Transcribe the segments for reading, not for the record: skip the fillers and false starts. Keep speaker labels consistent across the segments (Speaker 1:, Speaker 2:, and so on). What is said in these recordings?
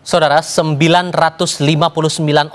Speaker 1: Saudara, 959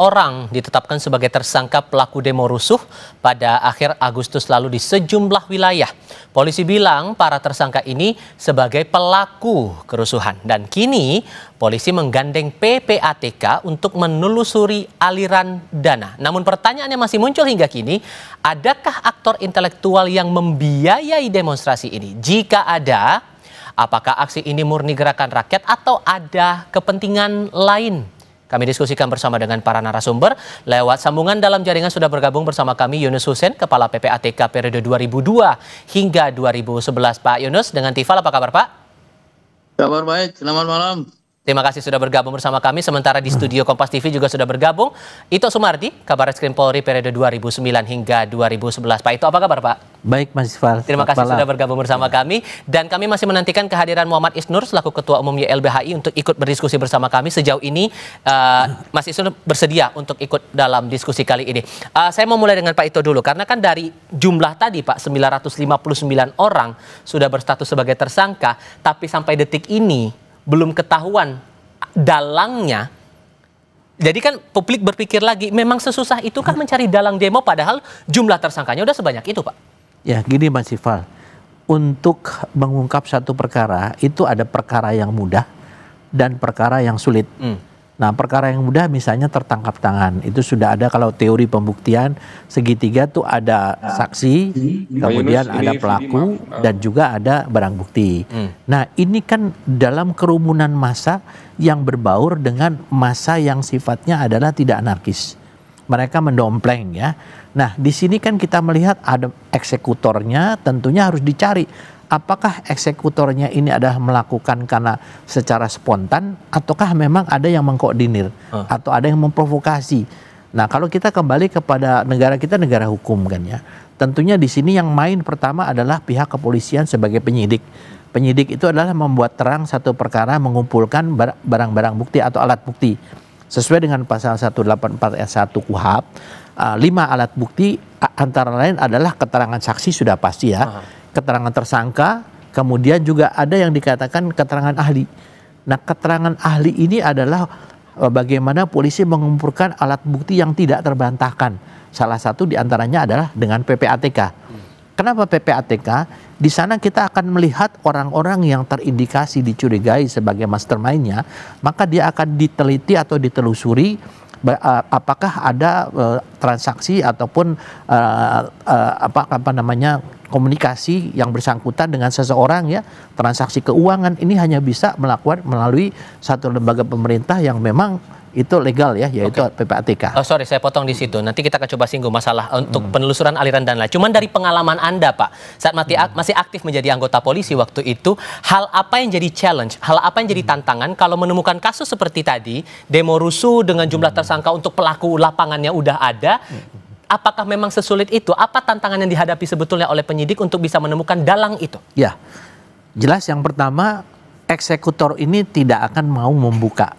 Speaker 1: orang ditetapkan sebagai tersangka pelaku demo rusuh pada akhir Agustus lalu di sejumlah wilayah. Polisi bilang para tersangka ini sebagai pelaku kerusuhan. Dan kini polisi menggandeng PPATK untuk menelusuri aliran dana. Namun pertanyaannya masih muncul hingga kini, adakah aktor intelektual yang membiayai demonstrasi ini? Jika ada, apakah aksi ini murni gerakan rakyat atau ada kepentingan lain? Kami diskusikan bersama dengan para narasumber. Lewat sambungan dalam jaringan sudah bergabung bersama kami Yunus Hussein, Kepala PPATK periode 2002 hingga 2011. Pak Yunus, dengan Tifal, apa kabar Pak?
Speaker 2: Kabar baik, selamat malam.
Speaker 1: Terima kasih sudah bergabung bersama kami. Sementara di studio Kompas TV juga sudah bergabung Ito Sumardi, Kabarreskrim Polri periode 2009 hingga 2011. Pak Ito, apa kabar Pak?
Speaker 3: Baik Mas Tifal.
Speaker 1: Terima kasih sudah bergabung bersama kami. Dan kami masih menantikan kehadiran Muhammad Isnur selaku Ketua Umum YLBHI untuk ikut berdiskusi bersama kami. Sejauh ini Mas Isnur bersedia untuk ikut dalam diskusi kali ini. Saya mau mulai dengan Pak Ito dulu. Karena kan dari jumlah tadi Pak, 959 orang sudah berstatus sebagai tersangka. Tapi sampai detik ini belum ketahuan dalangnya. Jadi kan publik berpikir lagi, memang sesusah itukah mencari dalang demo padahal jumlah tersangkanya udah sebanyak itu Pak?
Speaker 3: Ya gini Mas Tifal, untuk mengungkap satu perkara itu ada perkara yang mudah dan perkara yang sulit. Nah, perkara yang mudah misalnya tertangkap tangan, itu sudah ada kalau teori pembuktian segitiga tuh ada saksi, kemudian ada pelaku dan juga ada barang bukti. Nah, ini kan dalam kerumunan massa yang berbaur dengan massa yang sifatnya adalah tidak anarkis. Mereka mendompleng ya. Nah, di sini kan kita melihat ada eksekutornya, tentunya harus dicari. Apakah eksekutornya ini adalah melakukan karena secara spontan ataukah memang ada yang mengkoordinir atau ada yang memprovokasi. Nah, kalau kita kembali kepada negara kita, negara hukum kan ya. Tentunya di sini yang main pertama adalah pihak kepolisian sebagai penyidik. Penyidik itu adalah membuat terang satu perkara, mengumpulkan barang-barang bukti atau alat bukti. Sesuai dengan pasal 184 ayat 1 KUHP, 5 alat bukti antara lain adalah keterangan saksi sudah pasti ya. Keterangan tersangka, kemudian juga ada yang dikatakan keterangan ahli. Nah, keterangan ahli ini adalah bagaimana polisi mengumpulkan alat bukti yang tidak terbantahkan. Salah satu diantaranya adalah dengan PPATK. Kenapa PPATK? Di sana kita akan melihat orang-orang yang terindikasi dicurigai sebagai mastermind-nya, maka dia akan diteliti atau ditelusuri apakah ada transaksi ataupun komunikasi yang bersangkutan dengan seseorang ya, transaksi keuangan ini hanya bisa melakukan melalui satu lembaga pemerintah yang memang itu legal ya, yaitu PPATK.
Speaker 1: Oh sorry, saya potong di situ. Nanti kita akan coba singgung masalah untuk penelusuran aliran dana. Cuman dari pengalaman Anda Pak, saat masih aktif menjadi anggota polisi waktu itu, hal apa yang jadi challenge, hal apa yang jadi tantangan kalau menemukan kasus seperti tadi, demo rusuh dengan jumlah tersangka untuk pelaku lapangannya udah ada, apakah memang sesulit itu? Apa tantangan yang dihadapi sebetulnya oleh penyidik untuk bisa menemukan dalang itu?
Speaker 3: Ya, jelas yang pertama, eksekutor ini tidak akan mau membuka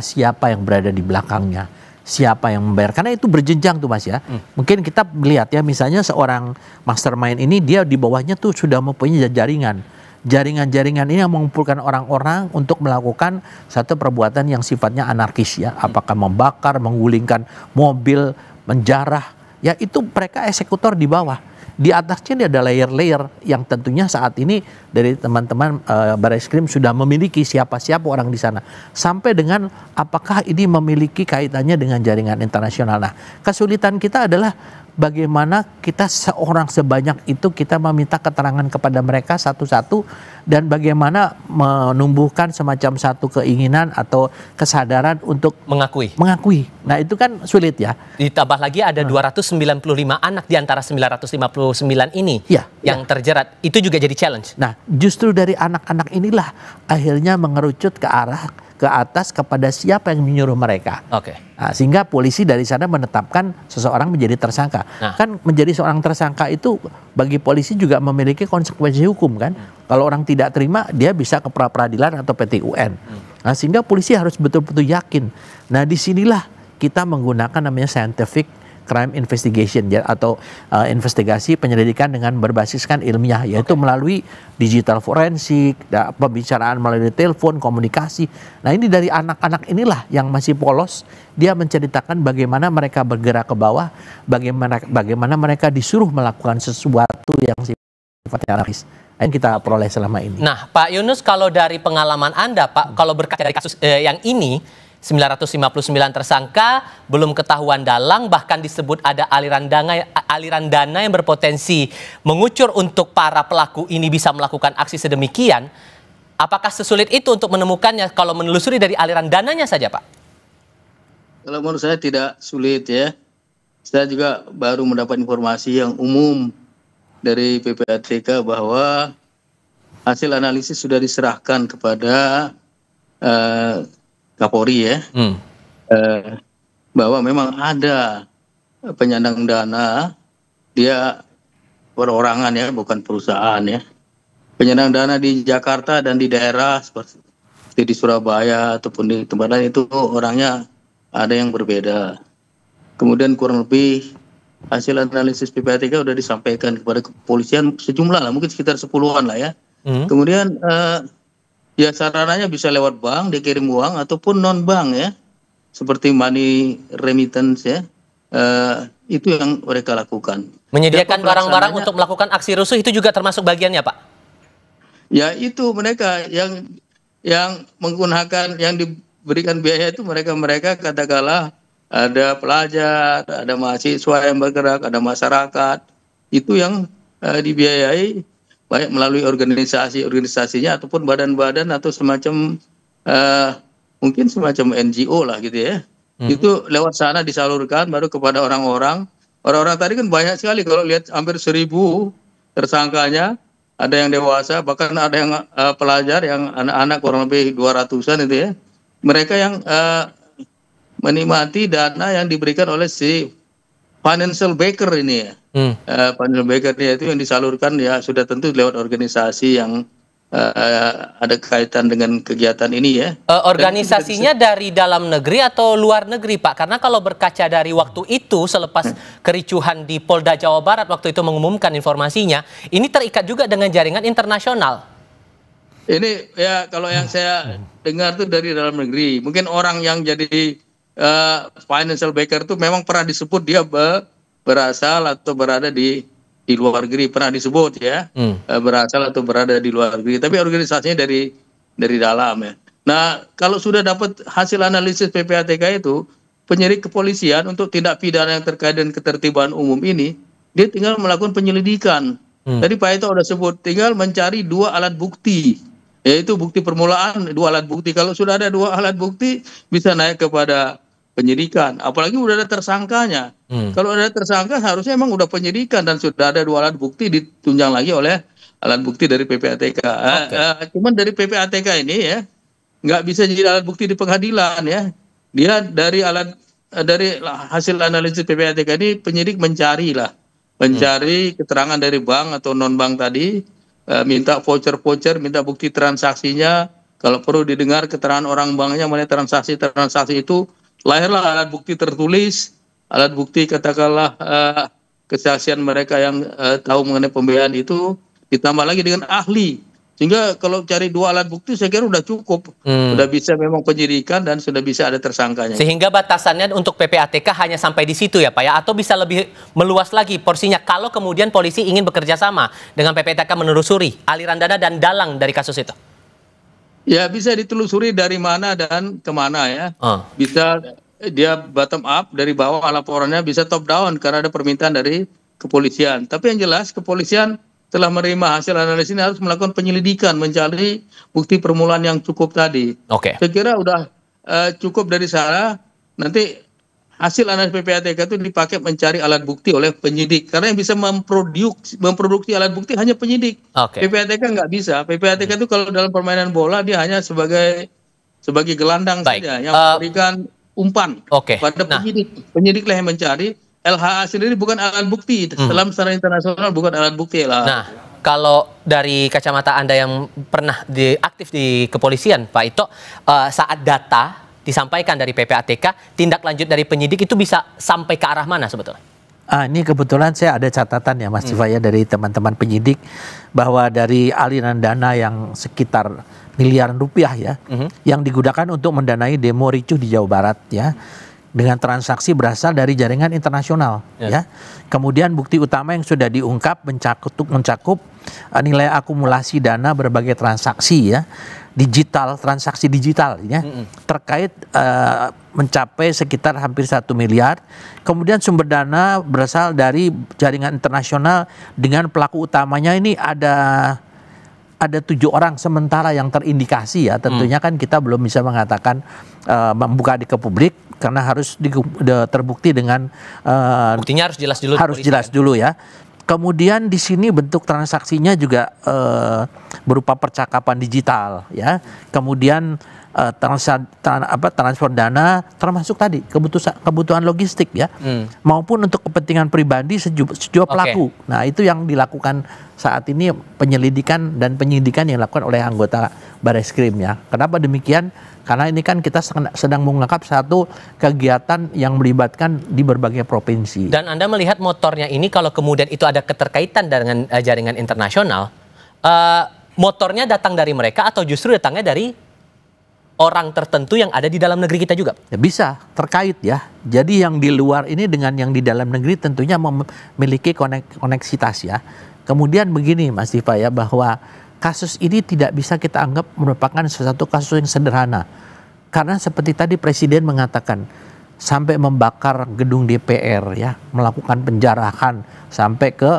Speaker 3: siapa yang berada di belakangnya, siapa yang membayar, karena itu berjenjang tuh Mas ya. Mungkin kita melihat ya, misalnya seorang mastermind ini dia di bawahnya tuh sudah mempunyai jaringan ini yang mengumpulkan orang-orang untuk melakukan satu perbuatan yang sifatnya anarkis ya, apakah membakar, menggulingkan mobil, menjarah, ya itu mereka eksekutor di bawah. Di atasnya ada layer-layer yang tentunya saat ini dari teman-teman Barreskrim sudah memiliki siapa-siapa orang di sana. Sampai dengan apakah ini memiliki kaitannya dengan jaringan internasional. Nah, kesulitan kita adalah bagaimana kita seorang sebanyak itu kita meminta keterangan kepada mereka satu-satu dan bagaimana menumbuhkan semacam satu keinginan atau kesadaran untuk mengakui. Nah, itu kan sulit ya.
Speaker 1: Ditambah lagi ada 295 anak di antara 959 ini yang terjerat. Itu juga jadi challenge.
Speaker 3: Nah, justru dari anak-anak inilah akhirnya mengerucut ke atas kepada siapa yang menyuruh mereka. Nah, sehingga polisi dari sana menetapkan seseorang menjadi tersangka. Kan menjadi seorang tersangka itu bagi polisi juga memiliki konsekuensi hukum kan. Kalau orang tidak terima, dia bisa ke pra-peradilan atau PT UN. Nah, sehingga polisi harus betul-betul yakin. Nah, disinilah kita menggunakan namanya scientific crime investigation atau investigasi penyelidikan dengan berbasiskan ilmiah, yaitu melalui digital forensik, pembicaraan melalui telepon, komunikasi. Nah, ini dari anak-anak inilah yang masih polos, dia menceritakan bagaimana mereka bergerak ke bawah, bagaimana mereka disuruh melakukan sesuatu yang sifatnya anarkis. Yang kita peroleh selama ini.
Speaker 1: Nah, Pak Yunus, kalau dari pengalaman Anda, Pak, kalau berkaca dari kasus yang ini, 959 tersangka, belum ketahuan dalang, bahkan disebut ada aliran dana yang berpotensi mengucur untuk para pelaku ini bisa melakukan aksi sedemikian. Apakah sesulit itu untuk menemukannya kalau menelusuri dari aliran dananya saja, Pak?
Speaker 2: Kalau menurut saya tidak sulit ya. Saya juga baru mendapat informasi yang umum dari PPATK bahwa hasil analisis sudah diserahkan kepada Kapolri ya, bahwa memang ada penyandang dana, dia perorangan ya, bukan perusahaan ya, penyandang dana di Jakarta dan di daerah seperti di Surabaya ataupun di tempat lain itu orangnya ada yang berbeda. Kemudian kurang lebih hasil analisis PPATK sudah disampaikan kepada kepolisian sejumlah lah, mungkin sekitar 10-an lah ya. Kemudian ya sarananya bisa lewat bank, dikirim uang ataupun non bank ya, seperti money remittance ya, itu yang mereka lakukan.
Speaker 1: Menyediakan barang-barang untuk melakukan aksi rusuh itu juga termasuk bagiannya, Pak?
Speaker 2: Ya itu mereka yang menggunakan, yang diberikan biaya itu mereka katakanlah ada pelajar, ada mahasiswa yang bergerak, ada masyarakat, itu yang dibiayai baik melalui organisasinya ataupun badan-badan atau semacam mungkin semacam NGO lah gitu ya. Itu lewat sana disalurkan baru kepada orang-orang. Orang-orang tadi kan banyak sekali, kalau lihat hampir 1.000 tersangkanya, ada yang dewasa, bahkan ada yang pelajar, yang anak-anak kurang lebih 200-an itu ya. Mereka yang menikmati dana yang diberikan oleh si financial backer ini ya. Financial backer itu yang disalurkan ya sudah tentu lewat organisasi yang ada kaitan dengan kegiatan ini ya.
Speaker 1: Organisasinya dari dalam negeri atau luar negeri, Pak? Karena kalau berkaca dari waktu itu selepas kericuhan di Polda Jawa Barat waktu itu mengumumkan informasinya, ini terikat juga dengan jaringan internasional.
Speaker 2: Ini ya kalau yang saya dengar tuh dari dalam negeri. Mungkin orang yang jadi financial backer itu memang pernah disebut dia berasal atau berada di luar negeri, pernah disebut ya, berasal atau berada di luar negeri, tapi organisasinya dari dalam ya. Nah, kalau sudah dapat hasil analisis PPATK itu, penyidik kepolisian untuk tindak pidana yang terkait dengan ketertiban umum ini, dia tinggal melakukan penyelidikan. Tadi Pak Ito sudah sebut, tinggal mencari 2 alat bukti, yaitu bukti permulaan, 2 alat bukti. Kalau sudah ada 2 alat bukti, bisa naik kepada penyidikan, apalagi udah ada tersangkanya. Kalau ada tersangka harusnya emang udah penyidikan dan sudah ada 2 alat bukti ditunjang lagi oleh alat bukti dari PPATK. Cuman dari PPATK ini ya nggak bisa jadi alat bukti di pengadilan ya. Dia dari hasil analisis PPATK ini penyidik mencari keterangan dari bank atau non bank tadi, minta voucher, minta bukti transaksinya. Kalau perlu didengar keterangan orang banknya mengenai transaksi itu. Lahirlah alat bukti tertulis, alat bukti katakanlah kesaksian mereka yang tahu mengenai pembiayaan itu, ditambah lagi dengan ahli. Sehingga kalau cari 2 alat bukti saya kira udah cukup. Sudah bisa memang penyidikan dan sudah bisa ada tersangkanya.
Speaker 1: Sehingga batasannya untuk PPATK hanya sampai di situ ya Pak ya? Atau bisa lebih meluas lagi porsinya kalau kemudian polisi ingin bekerja sama dengan PPATK menelusuri aliran dana dan dalang dari kasus itu?
Speaker 2: Ya bisa ditelusuri dari mana dan kemana ya. Bisa dia bottom up dari bawah laporannya, bisa top down karena ada permintaan dari kepolisian. Tapi yang jelas kepolisian telah menerima hasil analisis ini harus melakukan penyelidikan, mencari bukti permulaan yang cukup tadi. Saya kira udah cukup dari sana. Nanti hasil analisis PPATK itu dipakai mencari alat bukti oleh penyidik. Karena yang bisa memproduksi alat bukti hanya penyidik. PPATK nggak bisa. PPATK itu kalau dalam permainan bola dia hanya sebagai gelandang saja yang memberikan umpan pada penyidik. Penyidiklah yang mencari. LHA sendiri bukan alat bukti. Dalam secara internasional bukan alat bukti LHA.
Speaker 1: Nah, kalau dari kacamata Anda yang pernah aktif di kepolisian, Pak Ito, saat data disampaikan dari PPATK, tindak lanjut dari penyidik itu bisa sampai ke arah mana sebetulnya?
Speaker 3: Ini kebetulan saya ada catatan ya Mas Tifaya dari teman-teman penyidik bahwa dari aliran dana yang sekitar miliaran rupiah ya, yang digunakan untuk mendanai demo ricuh di Jawa Barat ya, dengan transaksi berasal dari jaringan internasional ya. Kemudian bukti utama yang sudah diungkap mencakup nilai akumulasi dana berbagai transaksi ya, digital, transaksi digital ya, terkait mencapai sekitar hampir 1 miliar. Kemudian sumber dana berasal dari jaringan internasional dengan pelaku utamanya ini ada 7 orang sementara yang terindikasi ya. Tentunya kan kita belum bisa mengatakan membuka ke publik karena harus terbukti dengan
Speaker 1: buktinya harus jelas dulu.
Speaker 3: Harus jelas dulu ya. Kemudian di sini bentuk transaksinya juga berupa percakapan digital ya. Kemudian transfer dana termasuk tadi kebutuhan logistik ya, maupun untuk kepentingan pribadi sejumlah pelaku. Nah itu yang dilakukan saat ini penyelidikan dan penyidikan yang dilakukan oleh anggota Bareskrim ya. Kenapa demikian? Karena ini kan kita sedang mengungkap satu kegiatan yang melibatkan di berbagai provinsi.
Speaker 1: Dan Anda melihat motornya ini kalau kemudian itu ada keterkaitan dengan jaringan internasional, motornya datang dari mereka atau justru datangnya dari orang tertentu yang ada di dalam negeri kita juga?
Speaker 3: Ya, bisa terkait ya. Jadi yang di luar ini dengan yang di dalam negeri tentunya memiliki koneksitas ya. Kemudian begini Mas Diva ya, bahwa kasus ini tidak bisa kita anggap merupakan sesuatu kasus yang sederhana. Karena seperti tadi Presiden mengatakan sampai membakar gedung DPR ya, melakukan penjarahan sampai ke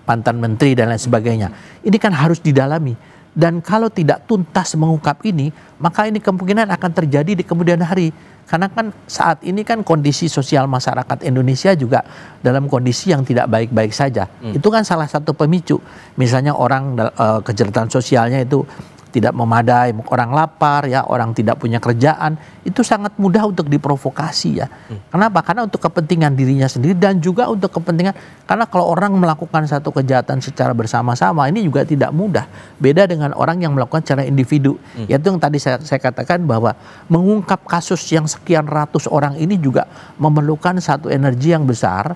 Speaker 3: mantan menteri dan lain sebagainya. Ini kan harus didalami. Dan kalau tidak tuntas mengungkap ini, maka ini kemungkinan akan terjadi di kemudian hari. Karena kan saat ini kan kondisi sosial masyarakat Indonesia juga dalam kondisi yang tidak baik-baik saja. Itu kan salah satu pemicu. Misalnya orang kejahatan sosialnya itu tidak memadai, orang lapar ya, orang tidak punya kerjaan, itu sangat mudah untuk diprovokasi ya. Kenapa? Karena untuk kepentingan dirinya sendiri dan juga untuk kepentingan, karena kalau orang melakukan satu kejahatan secara bersama-sama ini juga tidak mudah. Beda dengan orang yang melakukan secara individu. Yaitu yang tadi saya katakan bahwa mengungkap kasus yang sekian ratus orang ini juga memerlukan satu energi yang besar.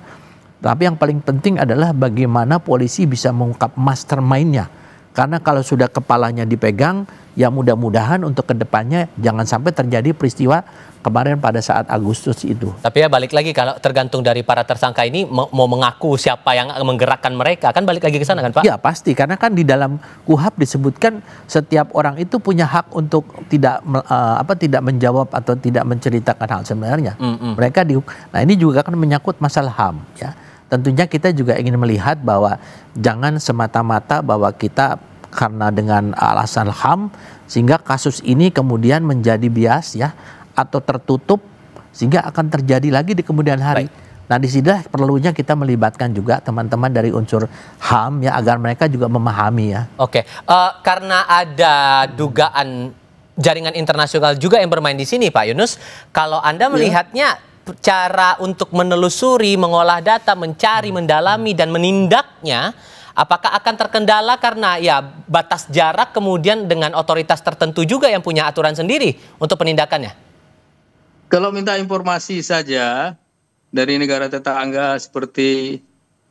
Speaker 3: Tapi yang paling penting adalah bagaimana polisi bisa mengungkap mastermind-nya. Karena kalau sudah kepalanya dipegang, ya mudah-mudahan untuk kedepannya jangan sampai terjadi peristiwa kemarin pada saat Agustus itu.
Speaker 1: Tapi ya balik lagi, kalau tergantung dari para tersangka ini mau mengaku siapa yang menggerakkan mereka, kan balik lagi ke sana kan Pak?
Speaker 3: Ya pasti, karena kan di dalam KUHP disebutkan setiap orang itu punya hak untuk tidak menjawab atau tidak menceritakan hal sebenarnya. Mereka nah ini juga kan menyangkut masalah HAM ya. Tentunya kita juga ingin melihat bahwa jangan semata-mata bahwa kita karena dengan alasan HAM sehingga kasus ini kemudian menjadi bias ya, atau tertutup sehingga akan terjadi lagi di kemudian hari. Nah di sini perlunya kita melibatkan juga teman-teman dari unsur HAM ya, agar mereka juga memahami ya.
Speaker 1: Oke, karena ada dugaan jaringan internasional juga yang bermain di sini Pak Yunus, kalau Anda melihatnya cara untuk menelusuri, mengolah data, mencari, mendalami, dan menindaknya, apakah akan terkendala karena ya batas jarak kemudian dengan otoritas tertentu juga yang punya aturan sendiri untuk penindakannya?
Speaker 2: Kalau minta informasi saja dari negara tetangga seperti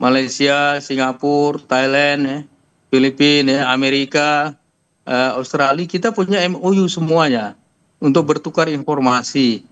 Speaker 2: Malaysia, Singapura, Thailand, Filipina, Amerika, Australia, kita punya MOU semuanya untuk bertukar informasi.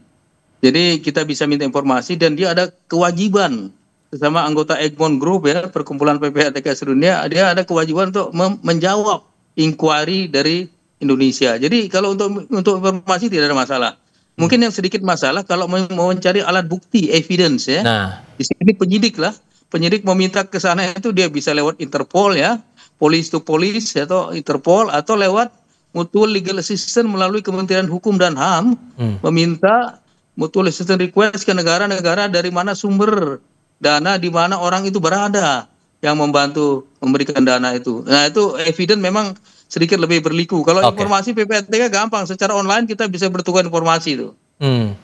Speaker 2: Jadi kita bisa minta informasi dan dia ada kewajiban bersama anggota Egmont Group ya, perkumpulan PPATK sedunia, dia ada kewajiban untuk menjawab inquiry dari Indonesia. Jadi kalau untuk informasi tidak ada masalah. Mungkin yang sedikit masalah kalau mau mencari alat bukti, evidence ya.
Speaker 1: Nah,
Speaker 2: di sini penyidik meminta ke sana itu dia bisa lewat Interpol ya, police to police atau Interpol, atau lewat mutual legal assistance melalui Kementerian Hukum dan HAM, meminta mutual assistance request ke negara-negara dari mana sumber dana, di mana orang itu berada yang membantu memberikan dana itu. Nah itu evidence memang sedikit lebih berliku. Kalau informasi PPATK gampang, secara online kita bisa bertukar informasi itu.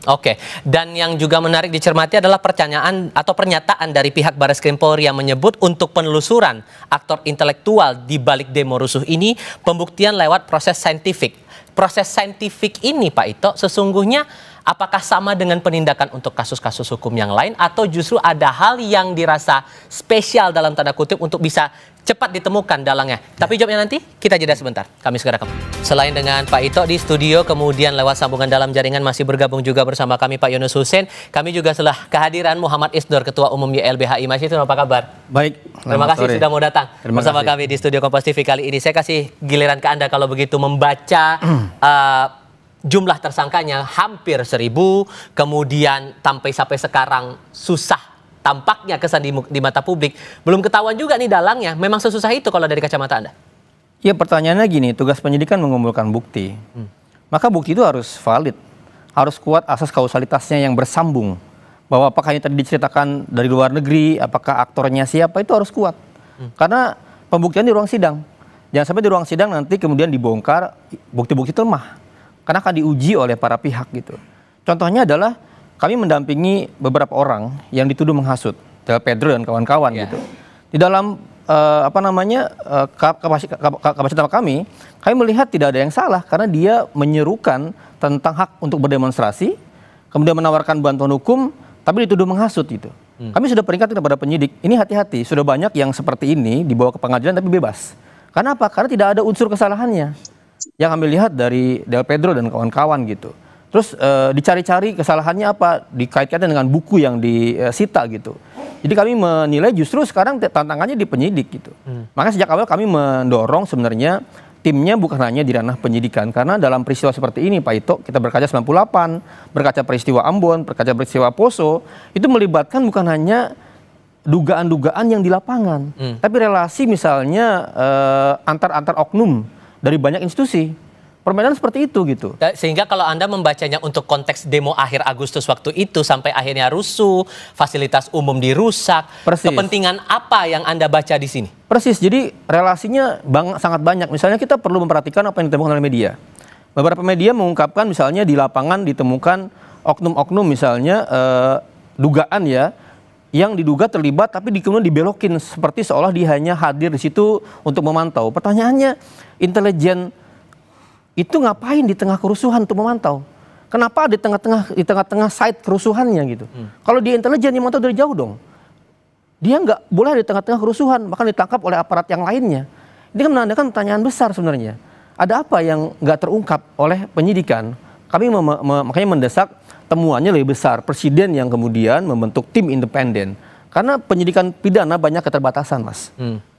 Speaker 1: Oke. Dan yang juga menarik dicermati adalah pernyataan dari pihak Bareskrim Polri yang menyebut untuk penelusuran aktor intelektual di balik demo rusuh ini, pembuktian lewat proses saintifik. proses saintifik ini Pak Ito sesungguhnya apakah sama dengan penindakan untuk kasus-kasus hukum yang lain atau justru ada hal yang dirasa spesial dalam tanda kutip untuk bisa cepat ditemukan dalangnya? Tapi jawabnya nanti kita jeda sebentar. Kami segera kembali. Selain dengan Pak Ito di studio, kemudian lewat sambungan dalam jaringan masih bergabung juga bersama kami Pak Yunus Hussein. Kami juga setelah kehadiran Muhammad Isnur, Ketua Umum YLBHI. Mas Isnur, apa kabar?
Speaker 4: Baik.
Speaker 1: Terima kasih sudah mau datang bersama
Speaker 4: kasih.
Speaker 1: kami di studio Kompas TV kali ini. Saya kasih giliran ke Anda kalau begitu membaca jumlah tersangkanya hampir 1.000, kemudian sampai sekarang susah tampaknya kesan di mata publik. Belum ketahuan juga nih dalangnya, memang sesusah itu kalau dari kacamata Anda?
Speaker 4: Ya pertanyaannya gini, tugas penyidikan mengumpulkan bukti. Maka bukti itu harus valid, harus kuat asas kausalitasnya yang bersambung. Bahwa apakah ini tadi diceritakan dari luar negeri, apakah aktornya siapa, itu harus kuat. Karena pembuktian di ruang sidang. Jangan sampai di ruang sidang nanti kemudian dibongkar bukti-bukti itu lemah. Karena akan diuji oleh para pihak gitu. Contohnya adalah kami mendampingi beberapa orang yang dituduh menghasut, Del Pedro dan kawan-kawan gitu. Di dalam kapasitas kami melihat tidak ada yang salah karena dia menyerukan tentang hak untuk berdemonstrasi, kemudian menawarkan bantuan hukum, tapi dituduh menghasut gitu. Kami sudah peringatkan kepada penyidik, ini hati-hati, sudah banyak yang seperti ini dibawa ke pengadilan tapi bebas. Karena apa? Karena tidak ada unsur kesalahannya. Yang kami lihat dari Del Pedro dan kawan-kawan gitu. Terus dicari-cari kesalahannya apa, dikait-kaitkan dengan buku yang disita gitu. Jadi kami menilai justru sekarang tantangannya di penyidik gitu. Maka sejak awal kami mendorong sebenarnya timnya bukan hanya di ranah penyidikan. Karena dalam peristiwa seperti ini Pak Ito, kita berkaca 98, berkaca peristiwa Ambon, berkaca peristiwa Poso, itu melibatkan bukan hanya dugaan-dugaan yang di lapangan. Tapi relasi misalnya antar oknum dari banyak institusi. Permainan seperti itu gitu.
Speaker 1: Sehingga kalau Anda membacanya untuk konteks demo akhir Agustus waktu itu sampai akhirnya rusuh, fasilitas umum dirusak,
Speaker 4: Persis.
Speaker 1: Kepentingan apa yang Anda baca di sini?
Speaker 4: Persis, jadi relasinya sangat banyak. Misalnya kita perlu memperhatikan apa yang ditemukan oleh media. Beberapa media mengungkapkan misalnya di lapangan ditemukan oknum-oknum misalnya dugaan ya, yang diduga terlibat tapi kemudian dibelokin seperti seolah dia hanya hadir di situ untuk memantau. Pertanyaannya, intelijen itu ngapain di tengah kerusuhan untuk memantau? Kenapa di tengah-tengah site kerusuhannya gitu? Kalau dia intelijen, dia memantau dari jauh dong. Dia nggak boleh di tengah-tengah kerusuhan, bahkan ditangkap oleh aparat yang lainnya. Ini kan menandakan pertanyaan besar sebenarnya. Ada apa yang nggak terungkap oleh penyidikan? Kami makanya mendesak temuannya lebih besar. Presiden yang kemudian membentuk tim independen. Karena penyidikan pidana banyak keterbatasan, Mas.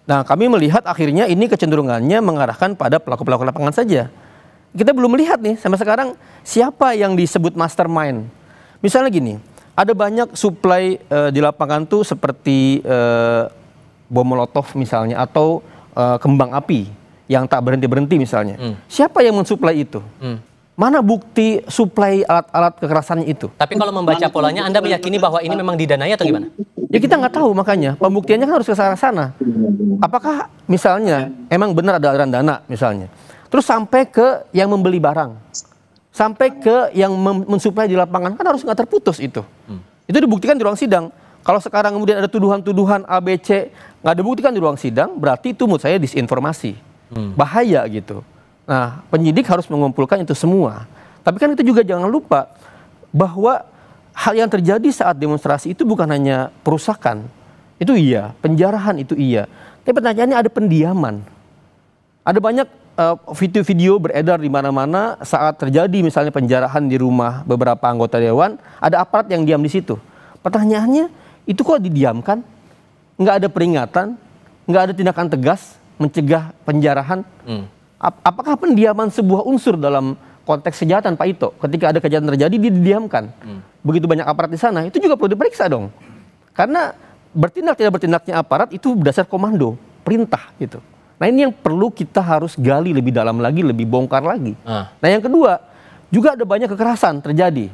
Speaker 4: Nah, kami melihat akhirnya ini kecenderungannya mengarahkan pada pelaku-pelaku lapangan saja. Kita belum melihat nih sampai sekarang siapa yang disebut mastermind. Misalnya gini, ada banyak suplai di lapangan tuh seperti bom molotov misalnya atau kembang api yang tak berhenti-berhenti misalnya. Siapa yang mensuplai itu? Mana bukti suplai alat-alat kekerasannya itu?
Speaker 1: Tapi kalau membaca polanya, Anda meyakini bahwa ini memang didanai atau gimana?
Speaker 4: Ya kita nggak tahu, makanya pembuktiannya kan harus ke sana. Apakah misalnya emang benar ada aliran dana misalnya? Terus sampai ke yang membeli barang, sampai ke yang mensuplai di lapangan, kan harus nggak terputus itu. Itu dibuktikan di ruang sidang. Kalau sekarang kemudian ada tuduhan-tuduhan ABC nggak dibuktikan di ruang sidang, berarti itu menurut saya disinformasi, bahaya gitu. Nah, penyidik harus mengumpulkan itu semua. Tapi kan itu juga jangan lupa bahwa hal yang terjadi saat demonstrasi itu bukan hanya perusakan, itu iya, penjarahan itu iya. Tapi pertanyaannya ada pendiaman. Ada banyak video-video beredar di mana-mana saat terjadi misalnya penjarahan di rumah beberapa anggota dewan, ada aparat yang diam di situ. Pertanyaannya, itu kok didiamkan? Nggak ada peringatan, nggak ada tindakan tegas mencegah penjarahan. Apakah pendiaman sebuah unsur dalam konteks kejahatan, Pak Ito? Ketika ada kejahatan terjadi, dia didiamkan. Begitu banyak aparat di sana, itu juga perlu diperiksa dong. Karena bertindak tidak bertindaknya aparat itu berdasar komando, perintah gitu. Nah ini yang perlu kita harus gali lebih dalam lagi, lebih bongkar lagi. Nah yang kedua, juga ada banyak kekerasan terjadi.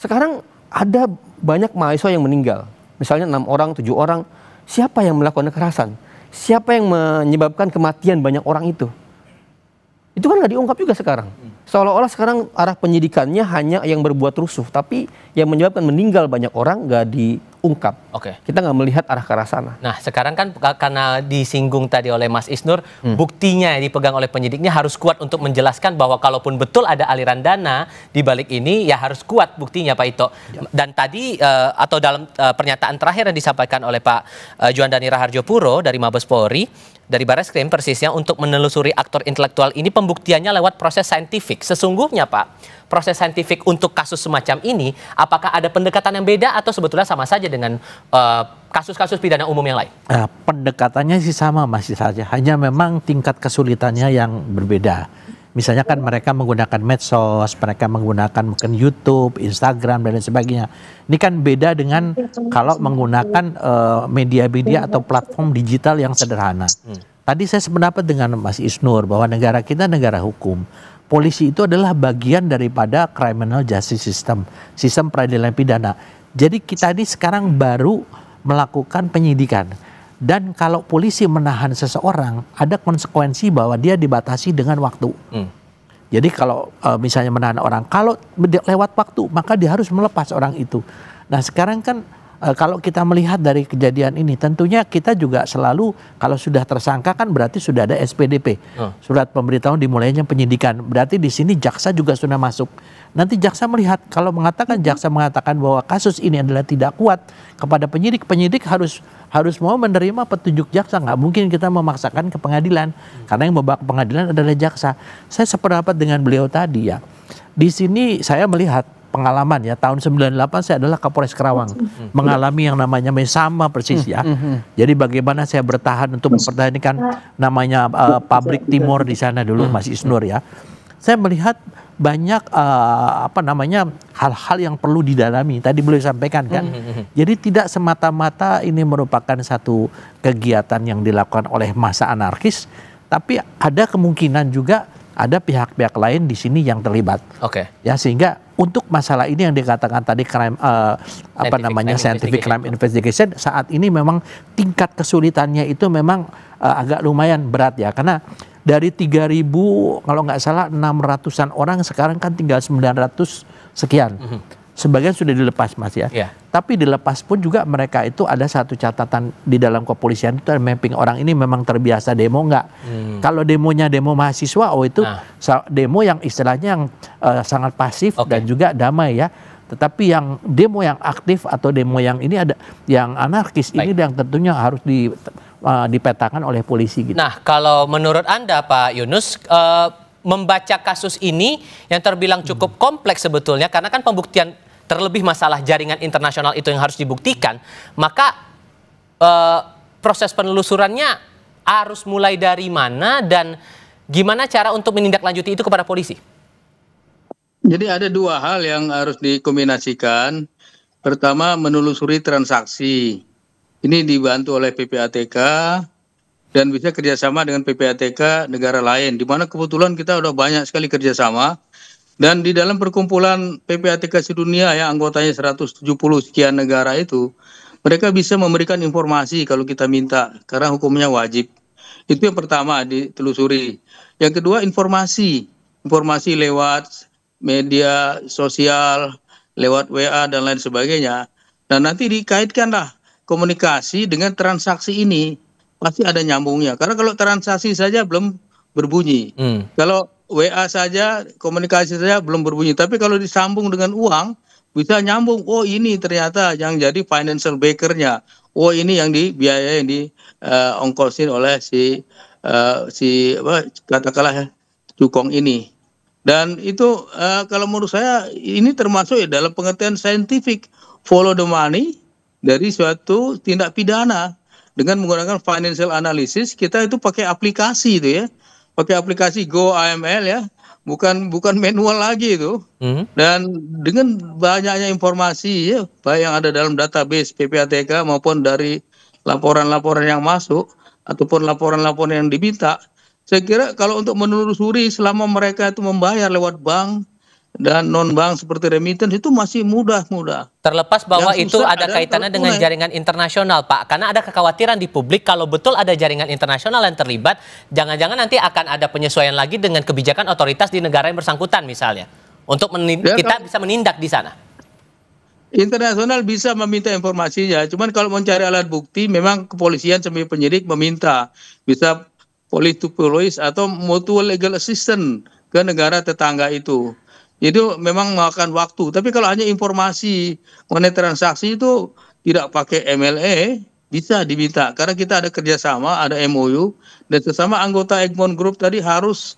Speaker 4: Sekarang ada banyak mahasiswa yang meninggal. Misalnya 6 orang, 7 orang. Siapa yang melakukan kekerasan? Siapa yang menyebabkan kematian banyak orang itu? Itu kan nggak diungkap juga sekarang. Seolah-olah sekarang arah penyidikannya hanya yang berbuat rusuh. Tapi yang menyebabkan meninggal banyak orang nggak ungkap.
Speaker 1: Oke.
Speaker 4: Kita nggak melihat arah ke arah sana.
Speaker 1: Nah, sekarang kan karena disinggung tadi oleh Mas Isnur, buktinya yang dipegang oleh penyidiknya harus kuat untuk menjelaskan bahwa kalaupun betul ada aliran dana di balik ini, ya harus kuat buktinya, Pak Ito. Dan tadi atau dalam pernyataan terakhir yang disampaikan oleh Pak Juandani Raharjopuro dari Mabes Polri, dari Barreskrim persisnya, untuk menelusuri aktor intelektual ini pembuktiannya lewat proses saintifik. Sesungguhnya, Pak, proses saintifik untuk kasus semacam ini, apakah ada pendekatan yang beda atau sebetulnya sama saja dengan kasus-kasus pidana umum yang lain?
Speaker 3: Pendekatannya sih sama, masih saja. Hanya memang tingkat kesulitannya yang berbeda. Misalnya kan mereka menggunakan medsos, mereka menggunakan mungkin YouTube, Instagram, dan lain sebagainya. Ini kan beda dengan kalau menggunakan media-media atau platform digital yang sederhana. Tadi saya sependapat dengan Mas Isnur bahwa negara kita negara hukum. Polisi itu adalah bagian daripada criminal justice system, sistem peradilan pidana. Jadi kita ini sekarang baru melakukan penyidikan. Dan kalau polisi menahan seseorang, ada konsekuensi bahwa dia dibatasi dengan waktu. Jadi kalau misalnya menahan orang, kalau lewat waktu, maka dia harus melepas orang itu. Nah sekarang kan kalau kita melihat dari kejadian ini, tentunya kita juga selalu, kalau sudah tersangka kan berarti sudah ada SPDP, surat pemberitahuan dimulainya penyidikan. Berarti di sini jaksa juga sudah masuk. Nanti jaksa melihat, kalau jaksa mengatakan bahwa kasus ini adalah tidak kuat kepada penyidik, penyidik harus mau menerima petunjuk jaksa. Nggak mungkin kita memaksakan ke pengadilan, karena yang membawa ke pengadilan adalah jaksa. Saya sependapat dengan beliau tadi ya. Di sini saya melihat pengalaman ya, tahun 98 saya adalah Kapolres Karawang, mengalami yang namanya sama persis ya. Jadi bagaimana saya bertahan untuk mempertahankan namanya pabrik Timur di sana dulu, Mas Isnur ya. Saya melihat banyak hal-hal yang perlu didalami. Tadi beliau sampaikan kan. Jadi tidak semata-mata ini merupakan satu kegiatan yang dilakukan oleh massa anarkis, tapi ada kemungkinan juga ada pihak-pihak lain di sini yang terlibat.
Speaker 1: Oke.
Speaker 3: Ya, sehingga untuk masalah ini yang dikatakan tadi scientific crime investigation, saat ini memang tingkat kesulitannya itu memang agak lumayan berat ya, karena dari 3.000 kalau nggak salah 600-an orang, sekarang kan tinggal 900 sekian. Sebagian sudah dilepas, Mas ya. Tapi dilepas pun juga mereka itu ada satu catatan di dalam kepolisian, itu ada mapping orang ini memang terbiasa demo nggak. Kalau demonya demo mahasiswa, itu demo yang istilahnya yang sangat pasif dan juga damai ya. Tetapi yang demo yang aktif atau demo yang ini ada yang anarkis, ini yang tentunya harus dipetakan oleh polisi gitu.
Speaker 1: Nah, kalau menurut Anda Pak Yunus, membaca kasus ini yang terbilang cukup kompleks sebetulnya, karena kan pembuktian terlebih masalah jaringan internasional itu yang harus dibuktikan, maka proses penelusurannya harus mulai dari mana dan gimana cara untuk menindaklanjuti itu kepada polisi?
Speaker 2: Jadi ada dua hal yang harus dikombinasikan. Pertama, menelusuri transaksi. Ini dibantu oleh PPATK dan bisa kerjasama dengan PPATK negara lain, di mana kebetulan kita udah banyak sekali kerjasama. Dan di dalam perkumpulan PPATK sedunia yang anggotanya 170 sekian negara itu, mereka bisa memberikan informasi kalau kita minta, karena hukumnya wajib. Itu yang pertama, ditelusuri. Yang kedua, informasi lewat media sosial, lewat WA dan lain sebagainya. Dan nanti dikaitkanlah komunikasi dengan transaksi ini, pasti ada nyambungnya. Karena kalau transaksi saja belum berbunyi. Kalau WA saja, komunikasi saja belum berbunyi. Tapi kalau disambung dengan uang, bisa nyambung. Oh, ini ternyata yang jadi financial backer-nya. Oh, ini yang dibiayai, yang diongkosin oleh katakanlah cukong ini. Dan itu kalau menurut saya ini termasuk ya dalam pengertian saintifik, follow the money dari suatu tindak pidana. Dengan menggunakan financial analysis, kita itu pakai aplikasi itu ya. Pakai aplikasi Go AML ya, bukan manual lagi itu. Dan dengan banyaknya informasi ya, baik yang ada dalam database PPATK maupun dari laporan-laporan yang masuk ataupun laporan-laporan yang diminta, saya kira kalau untuk menelusuri selama mereka itu membayar lewat bank dan non-bank seperti remittance itu masih mudah.
Speaker 1: Terlepas bahwa itu ada kaitannya dengan jaringan internasional, Pak. Karena ada kekhawatiran di publik kalau betul ada jaringan internasional yang terlibat, jangan-jangan nanti akan ada penyesuaian lagi dengan kebijakan otoritas di negara yang bersangkutan misalnya. Untuk kita bisa menindak di sana.
Speaker 2: Internasional bisa meminta informasinya, cuman kalau mencari alat bukti memang kepolisian sampai penyidik meminta, bisa police to police atau mutual legal assistance ke negara tetangga itu. Itu memang memakan waktu. Tapi kalau hanya informasi mengenai transaksi itu tidak pakai MLE, bisa diminta. Karena kita ada kerjasama, ada MOU, dan sesama anggota Egmont Group tadi harus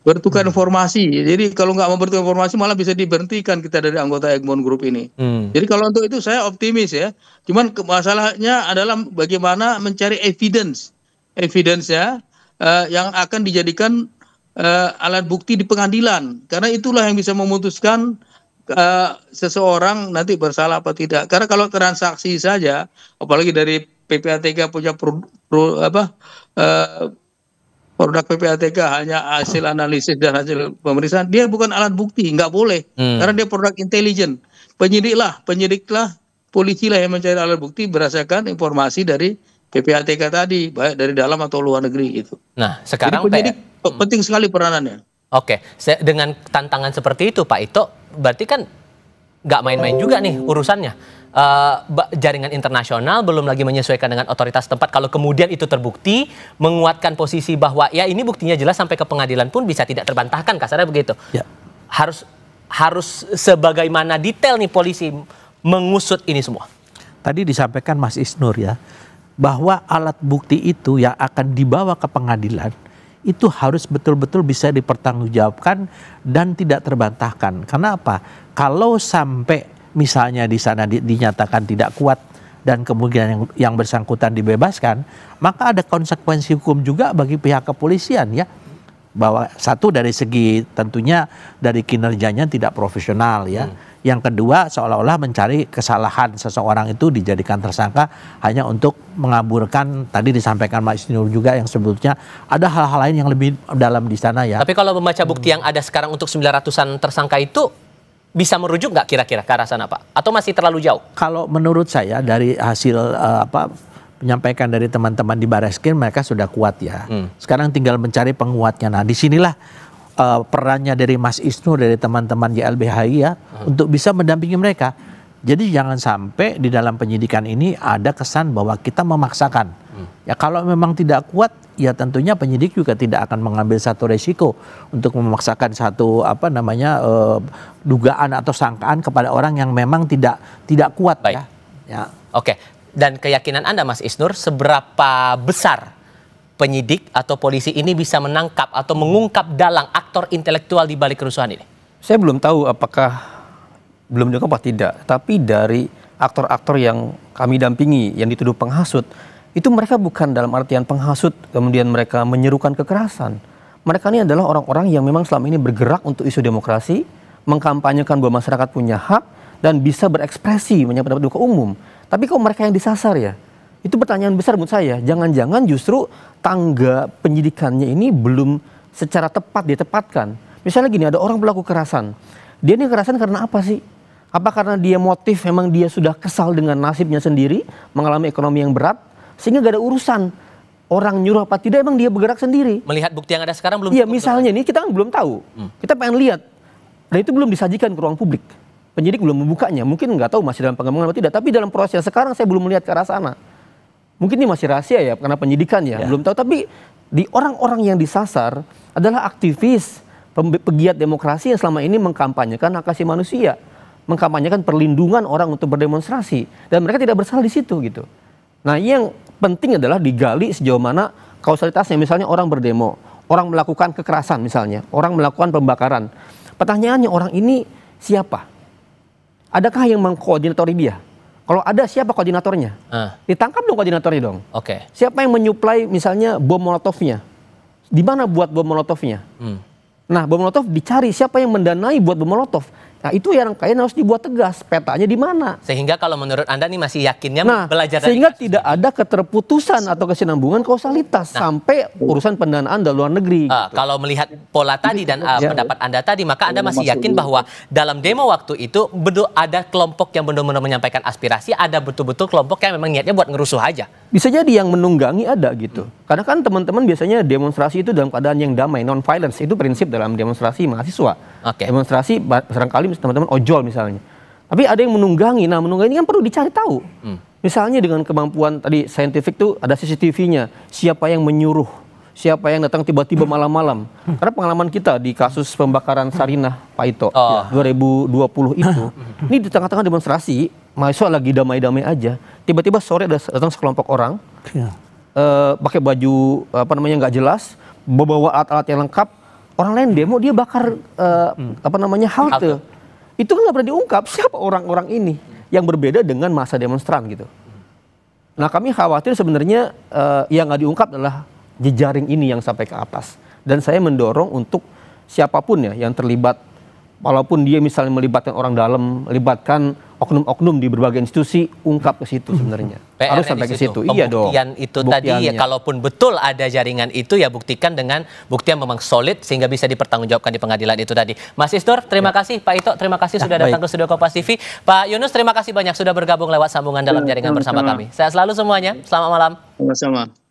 Speaker 2: bertukar informasi. Jadi kalau nggak mau bertukar informasi malah bisa diberhentikan kita dari anggota Egmont Group ini. Jadi kalau untuk itu saya optimis ya. Cuman masalahnya adalah bagaimana mencari evidence ya yang akan dijadikan alat bukti di pengadilan. Karena itulah yang bisa memutuskan seseorang nanti bersalah apa tidak. Karena kalau transaksi saja, apalagi dari PPATK punya produk PPATK hanya hasil analisis dan hasil pemeriksaan, dia bukan alat bukti, nggak boleh, karena dia produk intelijen. Penyidiklah, polisi lah yang mencari alat bukti berdasarkan informasi dari PPATK tadi, baik dari dalam atau luar negeri gitu.
Speaker 1: Nah, sekarang
Speaker 2: jadi penyidik penting sekali peranannya.
Speaker 1: Oke, dengan tantangan seperti itu Pak Ito, berarti kan nggak main-main juga nih urusannya. Jaringan internasional belum lagi menyesuaikan dengan otoritas tempat. Kalau kemudian itu terbukti, menguatkan posisi bahwa ya ini buktinya jelas sampai ke pengadilan pun bisa tidak terbantahkan, kasarnya begitu. Ya. Harus sebagaimana detail nih polisi mengusut ini semua.
Speaker 3: Tadi disampaikan Mas Isnur ya, bahwa alat bukti itu yang akan dibawa ke pengadilan itu harus betul-betul bisa dipertanggungjawabkan dan tidak terbantahkan. Karena apa? Kalau sampai misalnya di sana dinyatakan tidak kuat dan kemudian yang bersangkutan dibebaskan, maka ada konsekuensi hukum juga bagi pihak kepolisian ya. Bahwa satu dari segi tentunya dari kinerjanya tidak profesional ya. Yang kedua seolah-olah mencari kesalahan seseorang itu dijadikan tersangka hanya untuk mengaburkan, tadi disampaikan Mas Isnur juga yang sebetulnya ada hal-hal lain yang lebih dalam di sana ya.
Speaker 1: Tapi kalau membaca bukti yang ada sekarang untuk 900-an tersangka itu bisa merujuk nggak kira-kira ke arah sana Pak? Atau masih terlalu jauh?
Speaker 3: Kalau menurut saya dari hasil menyampaikan dari teman-teman di Barreskrim, mereka sudah kuat ya. Sekarang tinggal mencari penguatnya. Nah disinilah perannya dari Mas Isnur, dari teman-teman YLBHI ya, untuk bisa mendampingi mereka. Jadi jangan sampai di dalam penyidikan ini ada kesan bahwa kita memaksakan. Ya kalau memang tidak kuat, ya tentunya penyidik juga tidak akan mengambil satu resiko untuk memaksakan satu dugaan atau sangkaan kepada orang yang memang tidak kuat.
Speaker 1: Baik.
Speaker 3: Ya.
Speaker 1: Oke. Dan keyakinan Anda Mas Isnur, seberapa besar penyidik atau polisi ini bisa menangkap atau mengungkap dalang aktor intelektual di balik kerusuhan ini?
Speaker 4: Saya belum tahu apakah belum diungkap apa tidak, tapi dari aktor-aktor yang kami dampingi yang dituduh penghasut, itu mereka bukan dalam artian penghasut kemudian mereka menyerukan kekerasan. Mereka ini adalah orang-orang yang memang selama ini bergerak untuk isu demokrasi, mengkampanyekan bahwa masyarakat punya hak dan bisa berekspresi menyampaikan pendapat ke umum. Tapi kok mereka yang disasar ya? Itu pertanyaan besar menurut saya. Jangan-jangan justru tangga penyidikannya ini belum secara tepat ditepatkan. Misalnya gini, ada orang pelaku kekerasan. Dia ini kekerasan karena apa sih? Apa karena dia motif memang dia sudah kesal dengan nasibnya sendiri, mengalami ekonomi yang berat, sehingga gak ada urusan orang nyuruh apa tidak, emang dia bergerak sendiri.
Speaker 1: Melihat bukti yang ada sekarang belum.
Speaker 4: Iya, misalnya ini kita kan belum tahu. Kita pengen lihat. Dan itu belum disajikan ke ruang publik. Penyidik belum membukanya. Mungkin nggak tahu masih dalam pengembangan atau tidak. Tapi dalam proses sekarang saya belum melihat ke arah sana. Mungkin ini masih rahasia ya karena penyidikan ya. Belum tahu. Tapi di orang-orang yang disasar adalah aktivis, pegiat demokrasi yang selama ini mengkampanyekan hak asasi manusia, mengkampanyekan perlindungan orang untuk berdemonstrasi, dan mereka tidak bersalah di situ gitu. Nah, yang penting adalah digali sejauh mana kausalitasnya. Misalnya orang berdemo, orang melakukan kekerasan misalnya, orang melakukan pembakaran. Pertanyaannya, orang ini siapa? Adakah yang mengkoordinatori dia? Kalau ada, siapa koordinatornya? Ditangkap dong koordinatornya dong.
Speaker 1: Oke.
Speaker 4: Siapa yang menyuplai misalnya bom molotovnya? Di mana buat bom molotovnya? Nah, bom molotov dicari siapa yang mendanai buat bom molotov. Nah, itu yang kayaknya harus dibuat tegas, petanya di mana.
Speaker 1: Sehingga kalau menurut Anda nih masih yakinnya belajar dari
Speaker 4: sehingga tidak ada keterputusan atau kesinambungan kausalitas sampai urusan pendanaan dari luar negeri. Gitu.
Speaker 1: Kalau melihat pola tadi dan pendapat Anda tadi, maka Anda masih yakin bahwa dalam demo waktu itu ada kelompok yang benar-benar menyampaikan aspirasi, ada betul-betul kelompok yang memang niatnya buat ngerusuh aja.
Speaker 4: Bisa jadi yang menunggangi ada gitu. Karena kan teman-teman biasanya demonstrasi itu dalam keadaan yang damai, non-violence. Itu prinsip dalam demonstrasi mahasiswa. Demonstrasi barangkali teman-teman ojol misalnya. Tapi ada yang menunggangi. Nah, menunggangi ini kan perlu dicari tahu. Misalnya dengan kemampuan tadi saintifik tuh ada CCTV-nya. Siapa yang menyuruh, siapa yang datang tiba-tiba malam-malam. Karena pengalaman kita di kasus pembakaran Sarinah, Pak Ito, 2020 itu, ini di tengah-tengah demonstrasi, mahasiswa lagi damai-damai aja. Tiba-tiba sore datang sekelompok orang, pakai baju nggak jelas, bawa alat-alat yang lengkap. Orang lain demo, dia bakar halte. Itu kan nggak pernah diungkap siapa orang-orang ini yang berbeda dengan masa demonstran gitu. Nah, kami khawatir sebenarnya yang nggak diungkap adalah jejaring ini yang sampai ke atas. Dan saya mendorong untuk siapapun ya yang terlibat, walaupun dia misalnya melibatkan orang dalam, melibatkan oknum-oknum di berbagai institusi, ungkap ke situ sebenarnya. Harus sampai ke situ. Iya dong.
Speaker 1: Pembuktian itu tadi ya, kalaupun betul ada jaringan itu ya buktikan dengan bukti yang memang solid sehingga bisa dipertanggungjawabkan di pengadilan itu tadi. Mas Isnur, terima kasih. Pak Ito, terima kasih sudah datang ke studio Kompas TV. Pak Yunus, terima kasih banyak sudah bergabung lewat sambungan dalam jaringan bersama kami. Sehat selalu semuanya. Selamat malam.
Speaker 2: Sama-sama.